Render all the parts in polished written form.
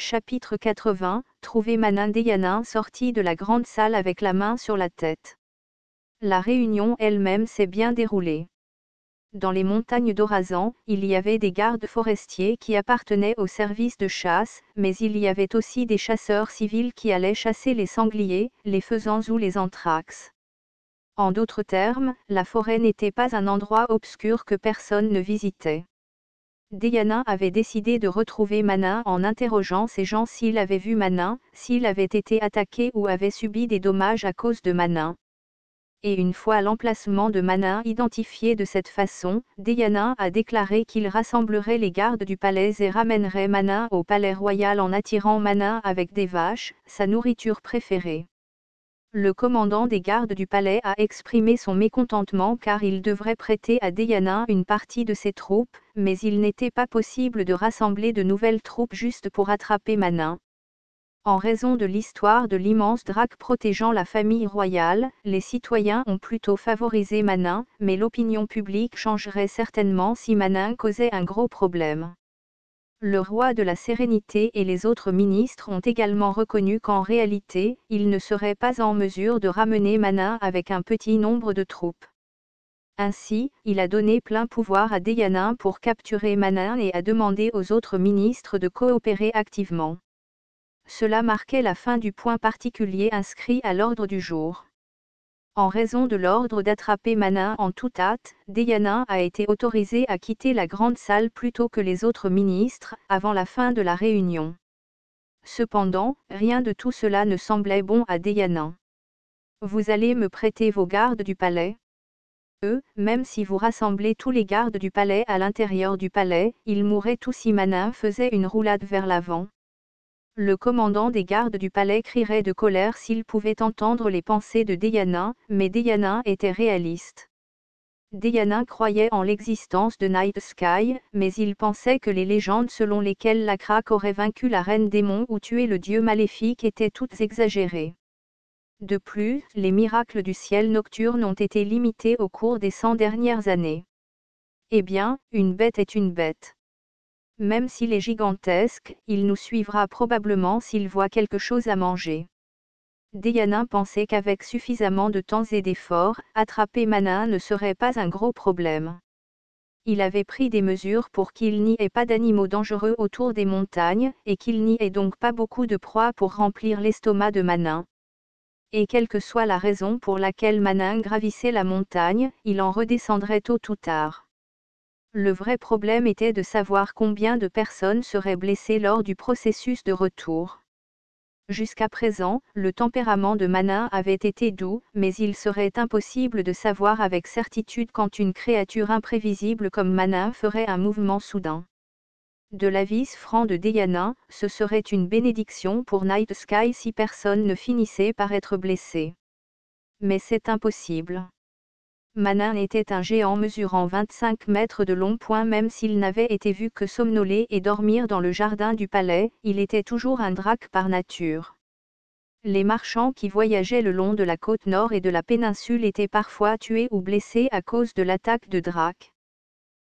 Chapitre 80, Trouver Manin. Dhéyanin sortit de la grande salle avec la main sur la tête. La réunion elle-même s'est bien déroulée. Dans les montagnes d'Orazan, il y avait des gardes forestiers qui appartenaient au service de chasse, mais il y avait aussi des chasseurs civils qui allaient chasser les sangliers, les faisans ou les anthrax. En d'autres termes, la forêt n'était pas un endroit obscur que personne ne visitait. Dhéyanin avait décidé de retrouver Manin en interrogeant ces gens s'il avait vu Manin, s'il avait été attaqué ou avait subi des dommages à cause de Manin. Et une fois l'emplacement de Manin identifié de cette façon, Dhéyanin a déclaré qu'il rassemblerait les gardes du palais et ramènerait Manin au palais royal en attirant Manin avec des vaches, sa nourriture préférée. Le commandant des gardes du palais a exprimé son mécontentement car il devrait prêter à Dhéyanin une partie de ses troupes, mais il n'était pas possible de rassembler de nouvelles troupes juste pour attraper Manin. En raison de l'histoire de l'immense drac protégeant la famille royale, les citoyens ont plutôt favorisé Manin, mais l'opinion publique changerait certainement si Manin causait un gros problème. Le roi de la Sérénité et les autres ministres ont également reconnu qu'en réalité, ils ne seraient pas en mesure de ramener Manin avec un petit nombre de troupes. Ainsi, il a donné plein pouvoir à Dhéyanin pour capturer Manin et a demandé aux autres ministres de coopérer activement. Cela marquait la fin du point particulier inscrit à l'ordre du jour. En raison de l'ordre d'attraper Manin en toute hâte, Dhéyanin a été autorisé à quitter la grande salle plus tôt que les autres ministres, avant la fin de la réunion. Cependant, rien de tout cela ne semblait bon à Dhéyanin. Vous allez me prêter vos gardes du palais? Même si vous rassemblez tous les gardes du palais à l'intérieur du palais, ils mourraient tous si Manin faisait une roulade vers l'avant. Le commandant des gardes du palais crierait de colère s'il pouvait entendre les pensées de Dhéyanin, mais Dhéyanin était réaliste. Dhéyanin croyait en l'existence de Night Sky, mais il pensait que les légendes selon lesquelles Lakrak aurait vaincu la reine démon ou tué le dieu maléfique étaient toutes exagérées. De plus, les miracles du ciel nocturne ont été limités au cours des 100 dernières années. Eh bien, une bête est une bête. Même s'il est gigantesque, il nous suivra probablement s'il voit quelque chose à manger. Dhéyanin pensait qu'avec suffisamment de temps et d'efforts, attraper Manin ne serait pas un gros problème. Il avait pris des mesures pour qu'il n'y ait pas d'animaux dangereux autour des montagnes, et qu'il n'y ait donc pas beaucoup de proies pour remplir l'estomac de Manin. Et quelle que soit la raison pour laquelle Manin gravissait la montagne, il en redescendrait tôt ou tard. Le vrai problème était de savoir combien de personnes seraient blessées lors du processus de retour. Jusqu'à présent, le tempérament de Manin avait été doux, mais il serait impossible de savoir avec certitude quand une créature imprévisible comme Manin ferait un mouvement soudain. De l'avis franc de Dhéyanin, ce serait une bénédiction pour Night Sky si personne ne finissait par être blessé. Mais c'est impossible. Manin était un géant mesurant 25 mètres de long. Même s'il n'avait été vu que somnoler et dormir dans le jardin du palais, il était toujours un drac par nature. Les marchands qui voyageaient le long de la côte nord et de la péninsule étaient parfois tués ou blessés à cause de l'attaque de dracs.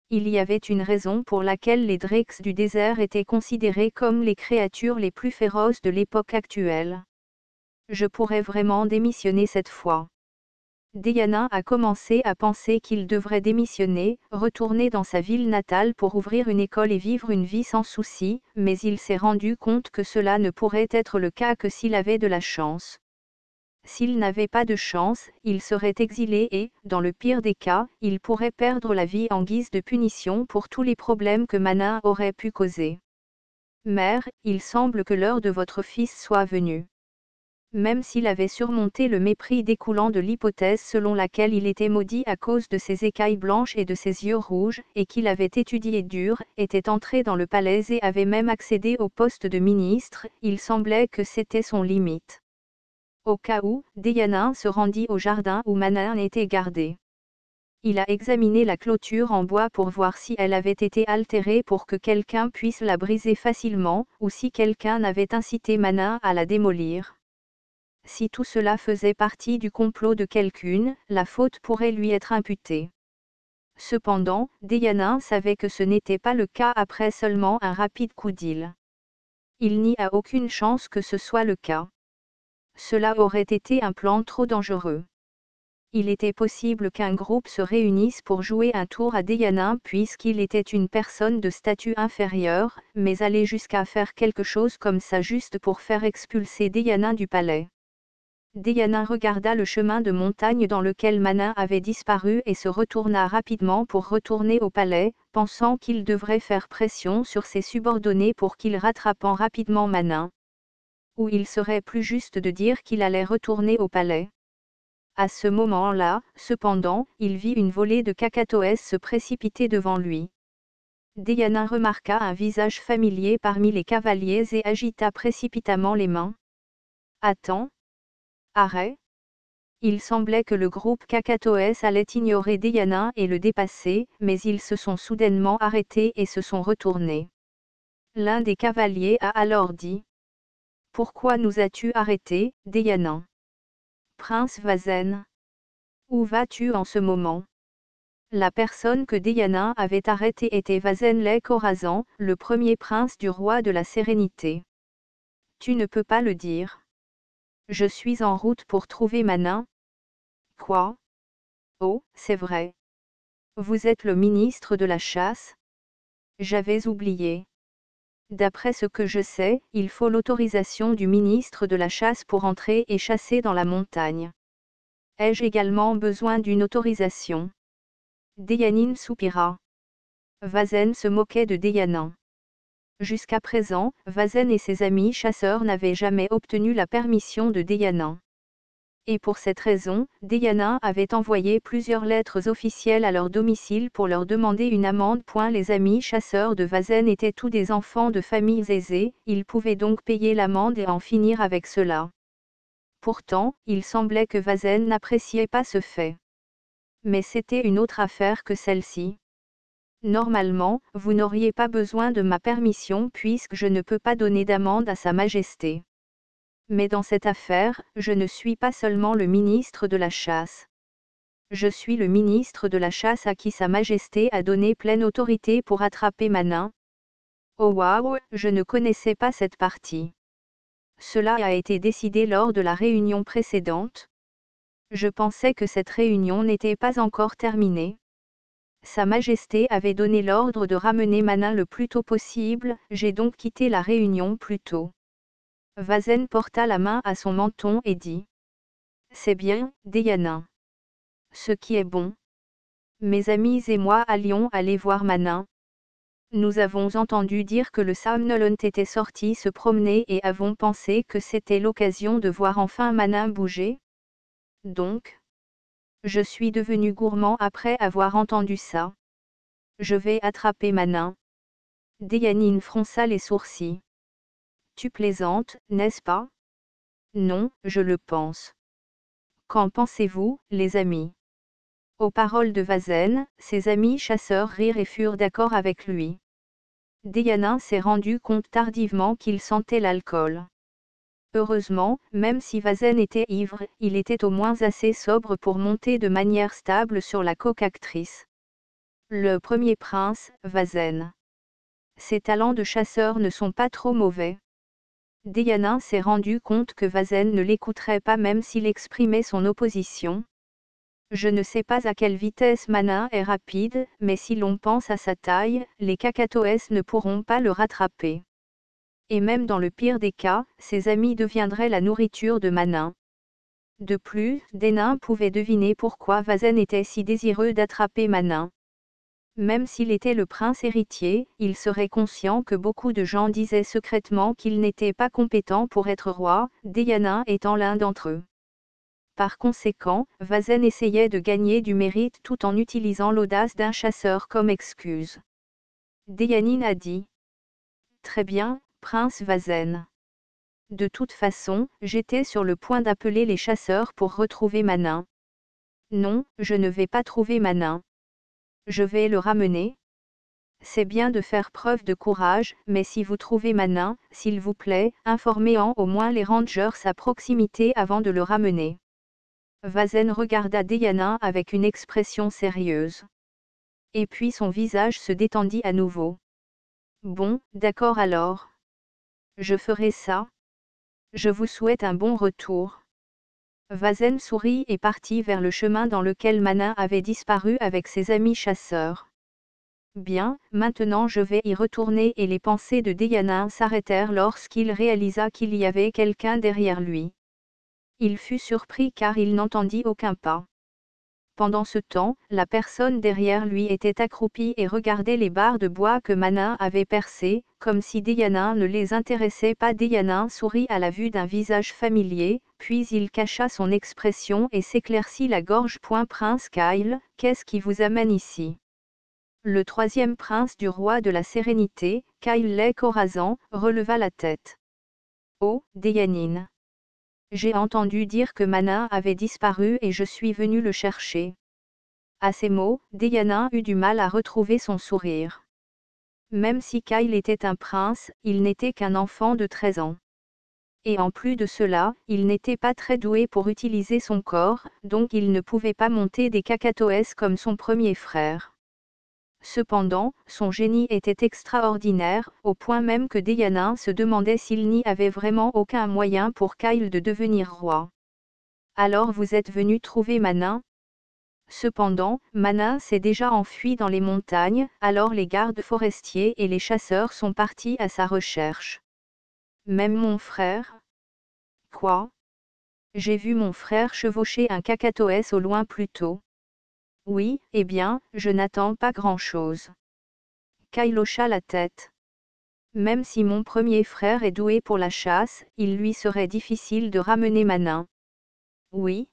Il y avait une raison pour laquelle les drakes du désert étaient considérés comme les créatures les plus féroces de l'époque actuelle. Je pourrais vraiment démissionner cette fois. Dhéyanin a commencé à penser qu'il devrait démissionner, retourner dans sa ville natale pour ouvrir une école et vivre une vie sans souci, mais il s'est rendu compte que cela ne pourrait être le cas que s'il avait de la chance. S'il n'avait pas de chance, il serait exilé et, dans le pire des cas, il pourrait perdre la vie en guise de punition pour tous les problèmes que Manin aurait pu causer. Mère, il semble que l'heure de votre fils soit venue. Même s'il avait surmonté le mépris découlant de l'hypothèse selon laquelle il était maudit à cause de ses écailles blanches et de ses yeux rouges, et qu'il avait étudié dur, était entré dans le palais et avait même accédé au poste de ministre, il semblait que c'était son limite. Au cas où, Dhéyanin se rendit au jardin où Manin était gardée. Il a examiné la clôture en bois pour voir si elle avait été altérée pour que quelqu'un puisse la briser facilement, ou si quelqu'un avait incité Manin à la démolir. Si tout cela faisait partie du complot de quelqu'une, la faute pourrait lui être imputée. Cependant, Dhéyanin savait que ce n'était pas le cas après seulement un rapide coup d'île. Il n'y a aucune chance que ce soit le cas. Cela aurait été un plan trop dangereux. Il était possible qu'un groupe se réunisse pour jouer un tour à Dayanin puisqu'il était une personne de statut inférieur, mais aller jusqu'à faire quelque chose comme ça juste pour faire expulser Dayanin du palais. Dayanin regarda le chemin de montagne dans lequel Manin avait disparu et se retourna rapidement pour retourner au palais, pensant qu'il devrait faire pression sur ses subordonnés pour qu'ils rattrapent rapidement Manin. Ou il serait plus juste de dire qu'il allait retourner au palais. À ce moment-là, cependant, il vit une volée de cacatoès se précipiter devant lui. Dayanin remarqua un visage familier parmi les cavaliers et agita précipitamment les mains. Attends. Arrête. Il semblait que le groupe cacatoès allait ignorer Dayanin et le dépasser, mais ils se sont soudainement arrêtés et se sont retournés. L'un des cavaliers a alors dit. Pourquoi nous as-tu arrêtés, Dayanin? Prince Vazen. Où vas-tu en ce moment? La personne que Dayanin avait arrêtée était Vazen Lek Khorasan, le premier prince du roi de la Sérénité. Tu ne peux pas le dire. Je suis en route pour trouver Manin. Quoi? Oh, c'est vrai. Vous êtes le ministre de la chasse? J'avais oublié. D'après ce que je sais, il faut l'autorisation du ministre de la chasse pour entrer et chasser dans la montagne. Ai-je également besoin d'une autorisation? Dayanin soupira. Vazen se moquait de Dayanin. Jusqu'à présent, Vazen et ses amis chasseurs n'avaient jamais obtenu la permission de Dayanin. Et pour cette raison, Dayanin avait envoyé plusieurs lettres officielles à leur domicile pour leur demander une amende. Les amis chasseurs de Vazen étaient tous des enfants de familles aisées, ils pouvaient donc payer l'amende et en finir avec cela. Pourtant, il semblait que Vazen n'appréciait pas ce fait. Mais c'était une autre affaire que celle-ci. Normalement, vous n'auriez pas besoin de ma permission puisque je ne peux pas donner d'amende à Sa Majesté. Mais dans cette affaire, je ne suis pas seulement le ministre de la chasse. Je suis le ministre de la chasse à qui Sa Majesté a donné pleine autorité pour attraper Manin. Oh waouh, je ne connaissais pas cette partie. Cela a été décidé lors de la réunion précédente. Je pensais que cette réunion n'était pas encore terminée. Sa Majesté avait donné l'ordre de ramener Manin le plus tôt possible, j'ai donc quitté la réunion plus tôt. Vazen porta la main à son menton et dit. C'est bien, Dayanin. Ce qui est bon. Mes amis et moi allions aller voir Manin. Nous avons entendu dire que le Somnolent était sorti se promener et avons pensé que c'était l'occasion de voir enfin Manin bouger. Donc, je suis devenu gourmand après avoir entendu ça. Je vais attraper Manin. Dayanin fronça les sourcils. Tu plaisantes, n'est-ce pas? Non, je le pense. Qu'en pensez-vous, les amis? Aux paroles de Vazen, ses amis chasseurs rirent et furent d'accord avec lui. Dayanin s'est rendu compte tardivement qu'il sentait l'alcool. Heureusement, même si Vazen était ivre, il était au moins assez sobre pour monter de manière stable sur la coque-actrice. Le premier prince, Vazen. Ses talents de chasseur ne sont pas trop mauvais. Dayanin s'est rendu compte que Vazen ne l'écouterait pas même s'il exprimait son opposition. Je ne sais pas à quelle vitesse Manin est rapide, mais si l'on pense à sa taille, les cacatoès ne pourront pas le rattraper. Et même dans le pire des cas, ses amis deviendraient la nourriture de Manin. De plus, des nains pouvaient deviner pourquoi Vazen était si désireux d'attraper Manin. Même s'il était le prince héritier, il serait conscient que beaucoup de gens disaient secrètement qu'il n'était pas compétent pour être roi, Dayanin étant l'un d'entre eux. Par conséquent, Vazen essayait de gagner du mérite tout en utilisant l'audace d'un chasseur comme excuse. Dayanin a dit. Très bien, prince Vazen. De toute façon, j'étais sur le point d'appeler les chasseurs pour retrouver Manin. Non, je ne vais pas trouver Manin. Je vais le ramener. C'est bien de faire preuve de courage, mais si vous trouvez Manin, s'il vous plaît, informez au moins les rangers à proximité avant de le ramener. Vazen regarda Dayanin avec une expression sérieuse. Et puis son visage se détendit à nouveau. Bon, d'accord alors. Je ferai ça. Je vous souhaite un bon retour. Vazen sourit et partit vers le chemin dans lequel Manin avait disparu avec ses amis chasseurs. Bien, maintenant je vais y retourner, et les pensées de Deianin s'arrêtèrent lorsqu'il réalisa qu'il y avait quelqu'un derrière lui. Il fut surpris car il n'entendit aucun pas. Pendant ce temps, la personne derrière lui était accroupie et regardait les barres de bois que Manin avait percées, comme si Deianin ne les intéressait pas. Deianin sourit à la vue d'un visage familier, puis il cacha son expression et s'éclaircit la gorge. Prince Kyle, qu'est-ce qui vous amène ici? Le troisième prince du roi de la sérénité, Kyle Lake Corazan, releva la tête. Oh, Deianine. J'ai entendu dire que Manin avait disparu et je suis venu le chercher. À ces mots, Deianin eut du mal à retrouver son sourire. Même si Kyle était un prince, il n'était qu'un enfant de 13 ans. Et en plus de cela, il n'était pas très doué pour utiliser son corps, donc il ne pouvait pas monter des cacatoès comme son premier frère. Cependant, son génie était extraordinaire, au point même que Deianin se demandait s'il n'y avait vraiment aucun moyen pour Kyle de devenir roi. Alors vous êtes venu trouver Manin? Cependant, Manin s'est déjà enfui dans les montagnes, alors les gardes forestiers et les chasseurs sont partis à sa recherche. Même mon frère? Quoi? J'ai vu mon frère chevaucher un cacatoès au loin plus tôt. Oui, eh bien, je n'attends pas grand-chose. Kyle hocha la tête. Même si mon premier frère est doué pour la chasse, il lui serait difficile de ramener Manin. Oui.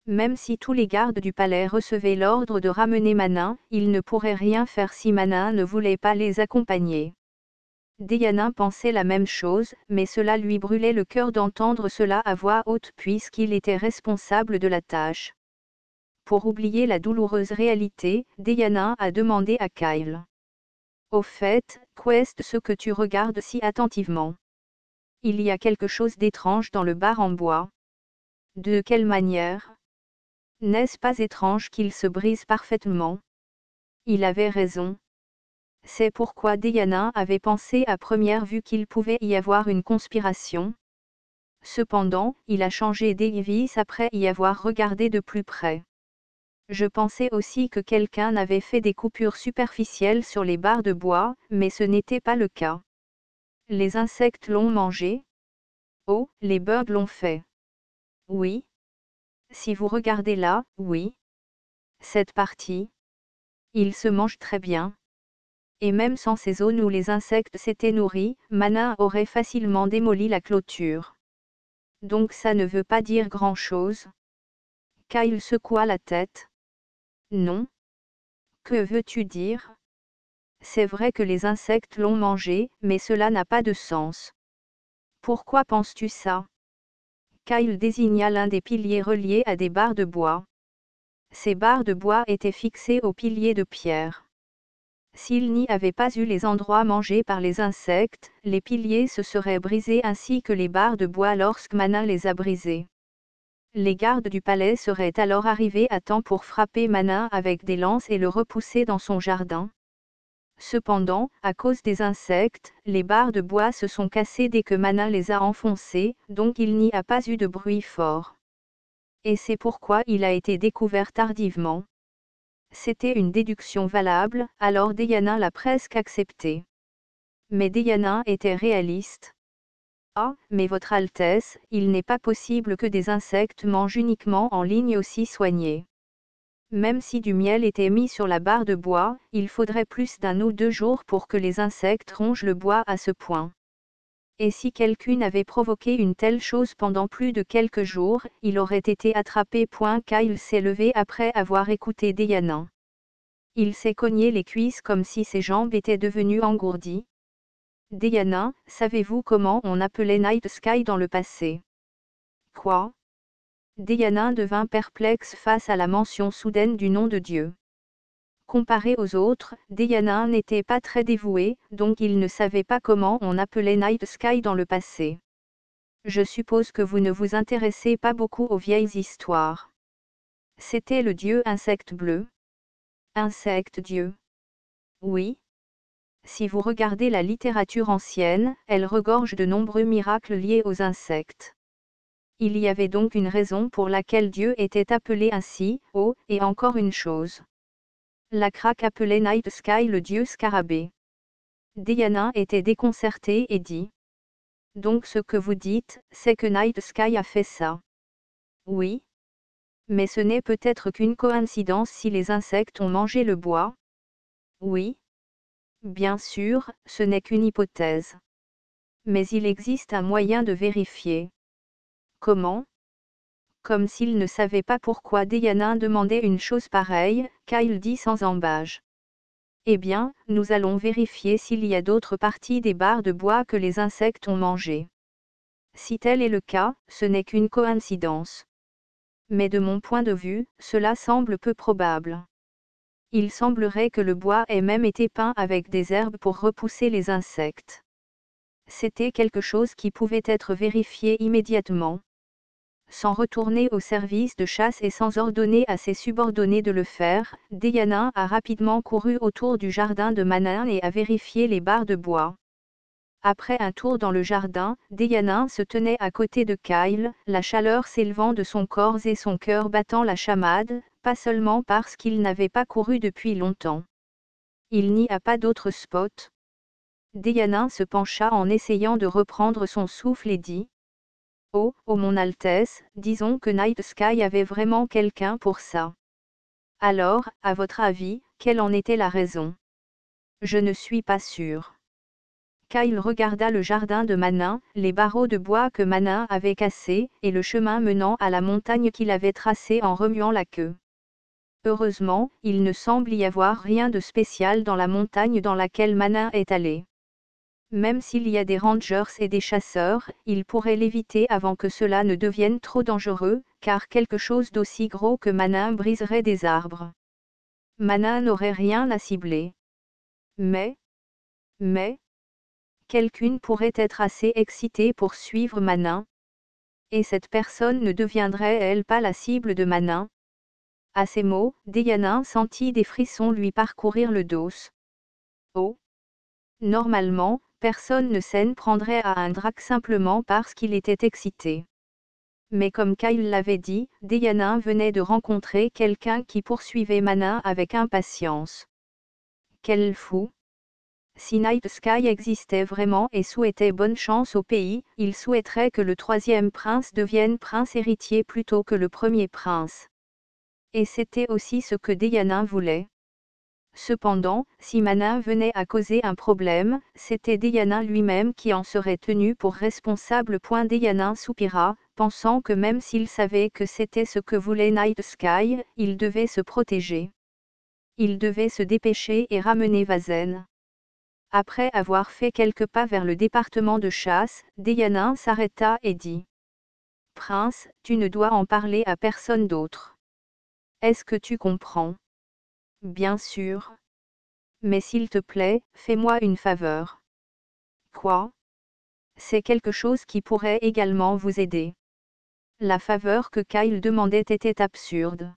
Même si tous les gardes du palais recevaient l'ordre de ramener Manin, ils ne pourraient rien faire si Manin ne voulait pas les accompagner. Deianin pensait la même chose, mais cela lui brûlait le cœur d'entendre cela à voix haute puisqu'il était responsable de la tâche. Pour oublier la douloureuse réalité, Deianin a demandé à Kyle. Au fait, qu'est ce que tu regardes si attentivement? Il y a quelque chose d'étrange dans le bar en bois. De quelle manière? N'est-ce pas étrange qu'il se brise parfaitement? Il avait raison. C'est pourquoi Deianin avait pensé à première vue qu'il pouvait y avoir une conspiration. Cependant, il a changé d'avis après y avoir regardé de plus près. Je pensais aussi que quelqu'un avait fait des coupures superficielles sur les barres de bois, mais ce n'était pas le cas. Les insectes l'ont mangé? Oh, les birds l'ont fait. Oui. Si vous regardez là, oui. Cette partie. Il se mange très bien. Et même sans ces zones où les insectes s'étaient nourris, Manin aurait facilement démoli la clôture. Donc ça ne veut pas dire grand-chose. Kyle secoua la tête. Non. Que veux-tu dire? C'est vrai que les insectes l'ont mangé, mais cela n'a pas de sens. Pourquoi penses-tu ça? Kyle désigna l'un des piliers reliés à des barres de bois. Ces barres de bois étaient fixées aux piliers de pierre. S'il n'y avait pas eu les endroits mangés par les insectes, les piliers se seraient brisés ainsi que les barres de bois lorsque Manin les a brisés. Les gardes du palais seraient alors arrivés à temps pour frapper Manin avec des lances et le repousser dans son jardin. Cependant, à cause des insectes, les barres de bois se sont cassées dès que Manin les a enfoncées, donc il n'y a pas eu de bruit fort. Et c'est pourquoi il a été découvert tardivement. C'était une déduction valable, alors Deianin l'a presque acceptée. Mais Deianin était réaliste. Ah, mais Votre Altesse, il n'est pas possible que des insectes mangent uniquement en ligne aussi soignée. Même si du miel était mis sur la barre de bois, il faudrait plus d'1 ou 2 jours pour que les insectes rongent le bois à ce point. Et si quelqu'un avait provoqué une telle chose pendant plus de quelques jours, il aurait été attrapé. Kyle s'est levé après avoir écouté Deianin. Il s'est cogné les cuisses comme si ses jambes étaient devenues engourdies. Deianin, savez-vous comment on appelait Night Sky dans le passé? Quoi? Deianin devint perplexe face à la mention soudaine du nom de Dieu. Comparé aux autres, Deianin n'était pas très dévoué, donc il ne savait pas comment on appelait Night Sky dans le passé. Je suppose que vous ne vous intéressez pas beaucoup aux vieilles histoires. C'était le dieu insecte bleu. Insecte dieu. Oui. Si vous regardez la littérature ancienne, elle regorge de nombreux miracles liés aux insectes. Il y avait donc une raison pour laquelle Dieu était appelé ainsi. Oh, et encore une chose. La Craque appelait Night Sky le dieu scarabée. Diana était déconcertée et dit. Donc ce que vous dites, c'est que Night Sky a fait ça. Oui. Mais ce n'est peut-être qu'une coïncidence si les insectes ont mangé le bois. Oui. Bien sûr, ce n'est qu'une hypothèse. Mais il existe un moyen de vérifier. Comment? Comme s'il ne savait pas pourquoi Diana demandait une chose pareille, Kyle dit sans embâge. Eh bien, nous allons vérifier s'il y a d'autres parties des barres de bois que les insectes ont mangées. Si tel est le cas, ce n'est qu'une coïncidence. Mais de mon point de vue, cela semble peu probable. Il semblerait que le bois ait même été peint avec des herbes pour repousser les insectes. C'était quelque chose qui pouvait être vérifié immédiatement. Sans retourner au service de chasse et sans ordonner à ses subordonnés de le faire, Diana a rapidement couru autour du jardin de Manin et a vérifié les barres de bois. Après un tour dans le jardin, Diana se tenait à côté de Kyle, la chaleur s'élevant de son corps et son cœur battant la chamade, pas seulement parce qu'il n'avait pas couru depuis longtemps. Il n'y a pas d'autre spot. Diana se pencha en essayant de reprendre son souffle et dit. Oh, mon Altesse, disons que Night Sky avait vraiment quelqu'un pour ça. Alors, à votre avis, quelle en était la raison? Je ne suis pas sûr. Kyle regarda le jardin de Manin, les barreaux de bois que Manin avait cassés, et le chemin menant à la montagne qu'il avait tracé en remuant la queue. Heureusement, il ne semble y avoir rien de spécial dans la montagne dans laquelle Manin est allé. Même s'il y a des rangers et des chasseurs, ils pourraient l'éviter avant que cela ne devienne trop dangereux, car quelque chose d'aussi gros que Manin briserait des arbres. Manin n'aurait rien à cibler. Mais, quelqu'un pourrait être assez excité pour suivre Manin. Et cette personne ne deviendrait-elle pas la cible de Manin? À ces mots, Diana sentit des frissons lui parcourir le dos. Oh! Normalement, personne ne s'en prendrait à un drac simplement parce qu'il était excité. Mais comme Kyle l'avait dit, Diana venait de rencontrer quelqu'un qui poursuivait Manin avec impatience. Quel fou! Si Night Sky existait vraiment et souhaitait bonne chance au pays, il souhaiterait que le troisième prince devienne prince héritier plutôt que le premier prince. Et c'était aussi ce que Diana voulait. Cependant, si Manin venait à causer un problème, c'était Diana lui-même qui en serait tenu pour responsable. Diana soupira, pensant que même s'il savait que c'était ce que voulait Night Sky, il devait se protéger. Il devait se dépêcher et ramener Vazen. Après avoir fait quelques pas vers le département de chasse, Diana s'arrêta et dit. Prince, tu ne dois en parler à personne d'autre. Est-ce que tu comprends? Bien sûr. Mais s'il te plaît, fais-moi une faveur. Quoi? C'est quelque chose qui pourrait également vous aider. La faveur que Kyle demandait était absurde.